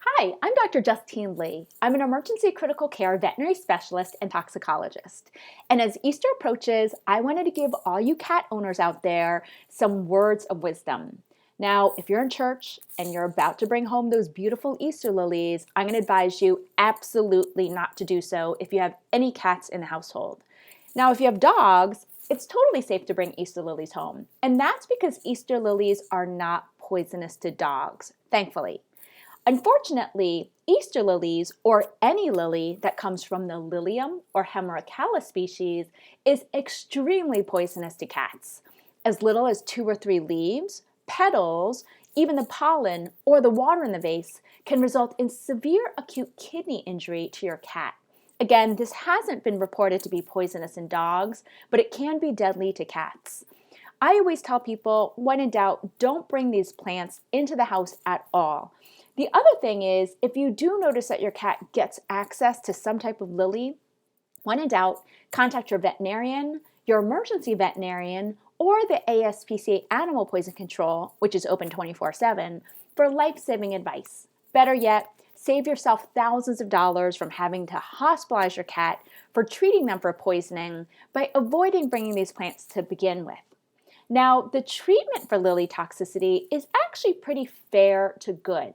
Hi, I'm Dr. Justine Lee. I'm an emergency critical care veterinary specialist and toxicologist. And as Easter approaches, I wanted to give all you cat owners out there some words of wisdom. Now, if you're in church and you're about to bring home those beautiful Easter lilies, I'm going to advise you absolutely not to do so if you have any cats in the household. Now, if you have dogs, it's totally safe to bring Easter lilies home. And that's because Easter lilies are not poisonous to dogs, thankfully. Unfortunately, Easter lilies, or any lily that comes from the Lilium or Hemerocallis species, is extremely poisonous to cats. As little as 2 or 3 leaves, petals, even the pollen or the water in the vase can result in severe acute kidney injury to your cat. Again, this hasn't been reported to be poisonous in dogs, but it can be deadly to cats. I always tell people, when in doubt, don't bring these plants into the house at all. The other thing is, if you do notice that your cat gets access to some type of lily, when in doubt, contact your veterinarian, your emergency veterinarian, or the ASPCA Animal Poison Control, which is open 24/7, for life-saving advice. Better yet, save yourself thousands of dollars from having to hospitalize your cat for treating them for poisoning by avoiding bringing these plants to begin with. Now, the treatment for lily toxicity is actually pretty fair to good.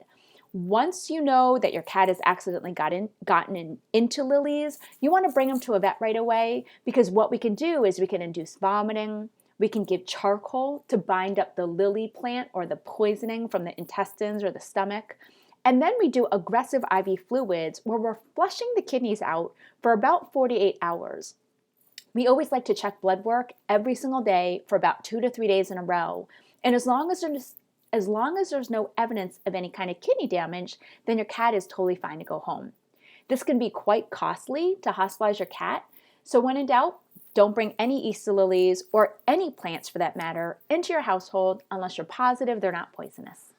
Once you know that your cat has accidentally gotten into lilies, you want to bring them to a vet right away, because what we can do is we can induce vomiting, we can give charcoal to bind up the lily plant or the poisoning from the intestines or the stomach, and then we do aggressive IV fluids where we're flushing the kidneys out for about 48 hours. We always like to check blood work every single day for about 2 to 3 days in a row, and as long as there's no evidence of any kind of kidney damage, then your cat is totally fine to go home. This can be quite costly to hospitalize your cat, so when in doubt, don't bring any Easter lilies or any plants for that matter into your household unless you're positive they're not poisonous.